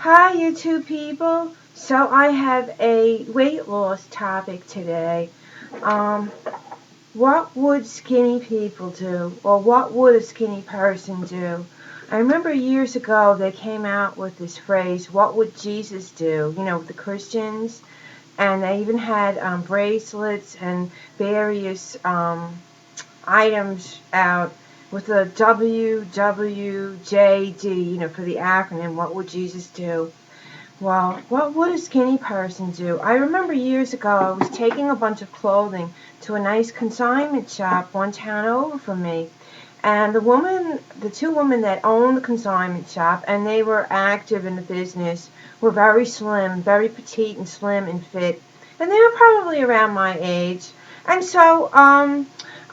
Hi, you two people. So I have a weight loss topic today. Um, what would skinny people do? Or what would a skinny person do? I remember years ago they came out with this phrase, what would Jesus do? You know, the Christians. And they even had bracelets and various items out with the WWJD, for the acronym, what would Jesus do? Well, what would a skinny person do? I remember years ago I was taking a bunch of clothing to a nice consignment shop one town over from me. And the two women that owned the consignment shop, and they were active in the business, were very slim, very petite and slim and fit. And they were probably around my age. And so,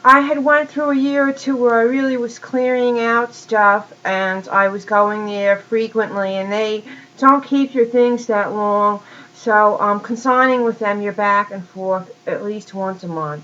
I had went through a year or two where I really was clearing out stuff, and I was going there frequently, and they don't keep your things that long. So, consigning with them, you're back and forth at least once a month.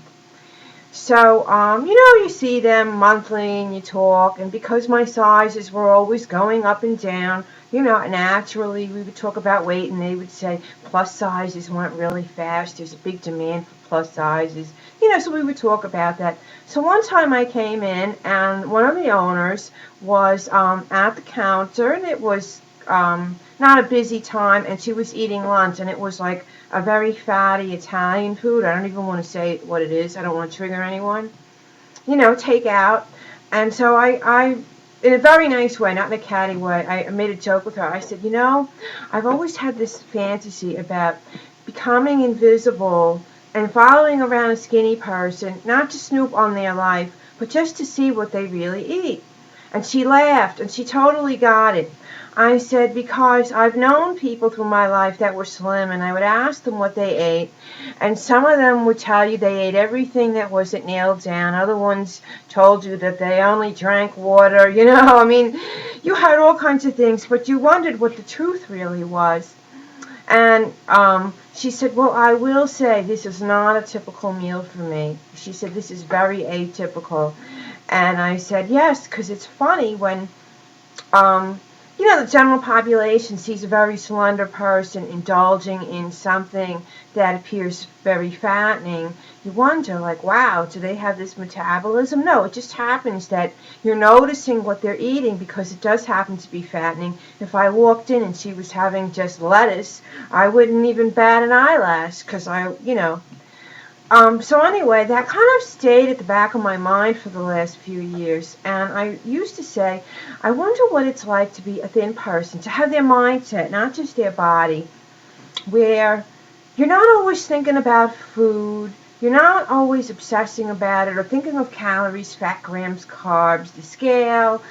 So, you see them monthly and you talk, and because my sizes were always going up and down, naturally we would talk about weight, and they would say plus sizes went really fast. There's a big demand for plus sizes, so we would talk about that. So one time I came in, and one of the owners was at the counter, and it was not a busy time, and she was eating lunch, and it was like a very fatty Italian food. I don't even want to say what it is. I don't want to trigger anyone. Take out. And so I, in a very nice way, not in a catty way, I made a joke with her. I said, I've always had this fantasy about becoming invisible and following around a skinny person, not to snoop on their life, but just to see what they really eat. And she laughed, and she totally got it. I said, because I've known people through my life that were slim, and I would ask them what they ate, and some of them would tell you they ate everything that wasn't nailed down. Other ones told you that they only drank water. You heard all kinds of things, but you wondered what the truth really was. And she said, well, I will say this is not a typical meal for me. She said, this is very atypical. And I said, yes, because it's funny when the general population sees a very slender person indulging in something that appears very fattening. You wonder, like, wow, do they have this metabolism? No, it just happens that you're noticing what they're eating because it does happen to be fattening. If I walked in and she was having just lettuce, I wouldn't even bat an eyelash because so anyway, that kind of stayed at the back of my mind for the last few years. And I used to say, I wonder what it's like to be a thin person, to have their mindset, not just their body, where you're not always thinking about food, you're not always obsessing about it or thinking of calories, fat grams, carbs, the scale,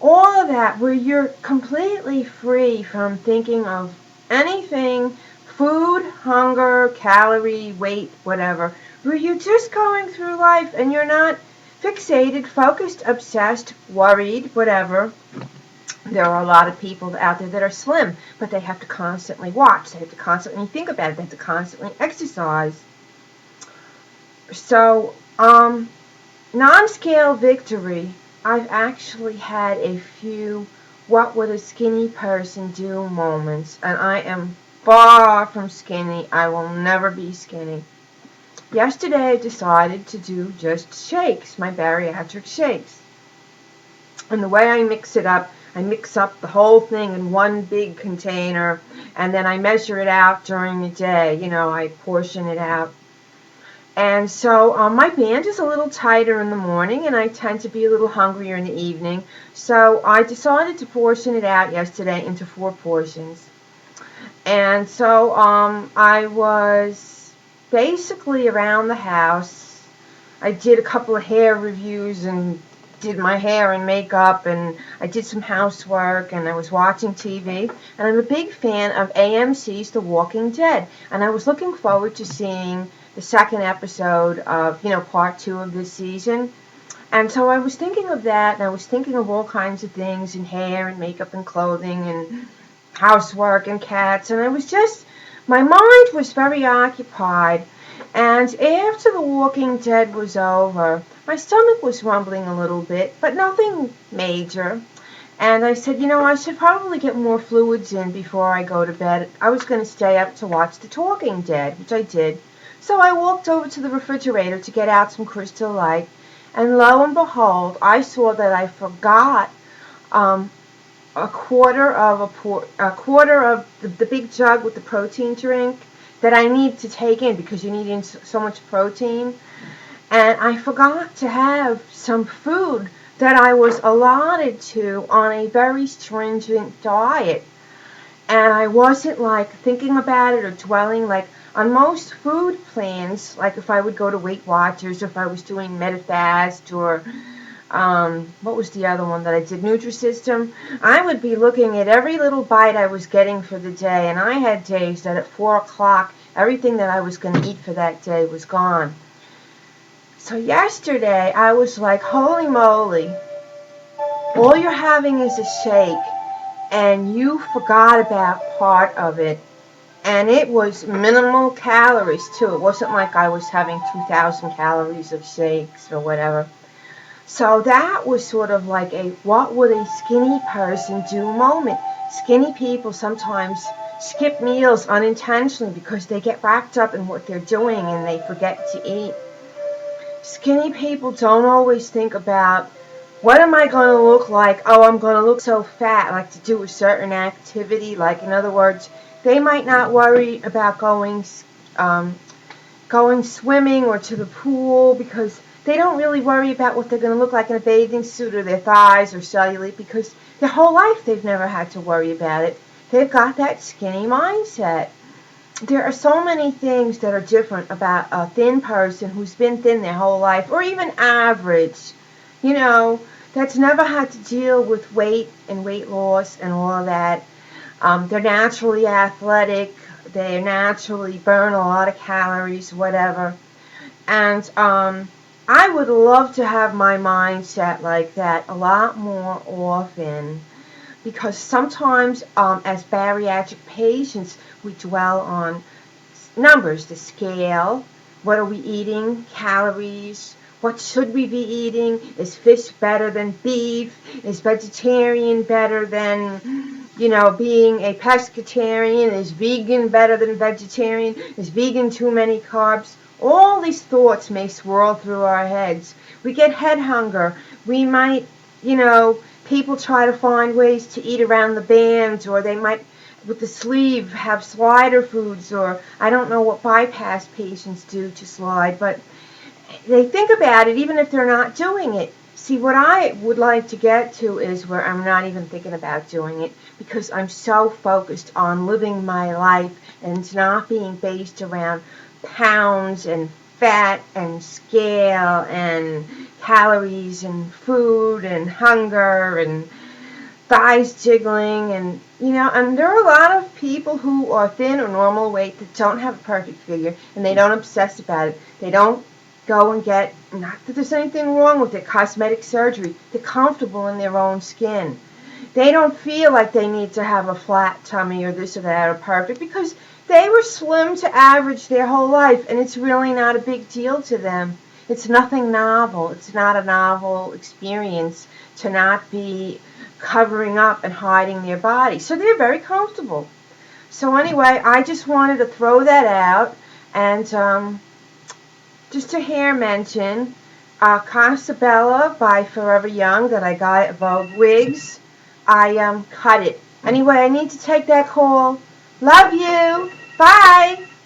all of that, where you're completely free from thinking of anything, food, hunger, calorie, weight, whatever, where you're just going through life and you're not fixated, focused, obsessed, worried, whatever. There are a lot of people out there that are slim, but they have to constantly watch, they have to constantly think about it, they have to constantly exercise. So, NonScale victory, I've actually had a few what would a skinny person do moments, and I am far from skinny. I will never be skinny. Yesterday I decided to do just shakes, my bariatric shakes. And the way I mix it up, I mix up the whole thing in one big container, and then I measure it out during the day. I portion it out. And so my band is a little tighter in the morning, and I tend to be a little hungrier in the evening. So I decided to portion it out yesterday into 4 portions. And so I was basically around the house. I did a couple of hair reviews and did my hair and makeup, and I did some housework, and I was watching TV. And I'm a big fan of AMC's The Walking Dead, and I was looking forward to seeing the second episode of, part 2 of this season. And so I was thinking of that, and I was thinking of all kinds of things in hair and makeup and clothing and housework and cats, and my mind was very occupied. And after The Walking Dead was over, my stomach was rumbling a little bit, but nothing major. And I said, I should probably get more fluids in before I go to bed. I was going to stay up to watch The Talking Dead, which I did. So I walked over to the refrigerator to get out some Crystal Light. And lo and behold, I saw that I forgot a quarter of the big jug with the protein drink that I need to take in because you need in so much protein. And I forgot to have some food that I was allotted to on a very stringent diet. And I wasn't like thinking about it or dwelling like on most food plans, like if I would go to Weight Watchers or if I was doing Metafast or what was the other one that I did, Nutrisystem, I would be looking at every little bite I was getting for the day. And I had days that at 4 o'clock, everything that I was going to eat for that day was gone. So yesterday, I was like, holy moly, all you're having is a shake, and you forgot about part of it. And it was minimal calories, too. It wasn't like I was having 2,000 calories of shakes or whatever. So that was sort of like a what would a skinny person do moment. Skinny people sometimes skip meals unintentionally because they get wrapped up in what they're doing and they forget to eat. Skinny people don't always think about, what am I going to look like? Oh, I'm going to look so fat, like to do a certain activity. Like, in other words, they might not worry about going swimming or to the pool because they don't really worry about what they're going to look like in a bathing suit or their thighs or cellulite because their whole life they've never had to worry about it. They've got that skinny mindset. There are so many things that are different about a thin person who's been thin their whole life, or even average, that's never had to deal with weight and weight loss and all of that. They're naturally athletic. They naturally burn a lot of calories, whatever. And I would love to have my mindset like that a lot more often. Because sometimes as bariatric patients, we dwell on numbers, the scale, what are we eating, calories, what should we be eating, is fish better than beef, is vegetarian better than, being a pescatarian, is vegan better than vegetarian, is vegan too many carbs. All these thoughts may swirl through our heads. We get head hunger. We might, people try to find ways to eat around the bands, or they might, with the sleeve, have slider foods, or I don't know what bypass patients do to slide, but they think about it even if they're not doing it. See, what I would like to get to is where I'm not even thinking about doing it because I'm so focused on living my life and it's not being based around pounds and fat and scale and calories and food and hunger and thighs jiggling and and there are a lot of people who are thin or normal weight that don't have a perfect figure and they don't obsess about it. They don't go and get, not that there's anything wrong with it, cosmetic surgery. They're comfortable in their own skin. They don't feel like they need to have a flat tummy or this or that or perfect because they were slim to average their whole life and it's really not a big deal to them. It's nothing novel. It's not a novel experience to not be covering up and hiding their body. So they're very comfortable. So anyway, I just wanted to throw that out and just a hair mention, Casabella by Forever Young that I got at Vogue Wigs. I cut it. Anyway, I need to take that call. Love you. Bye.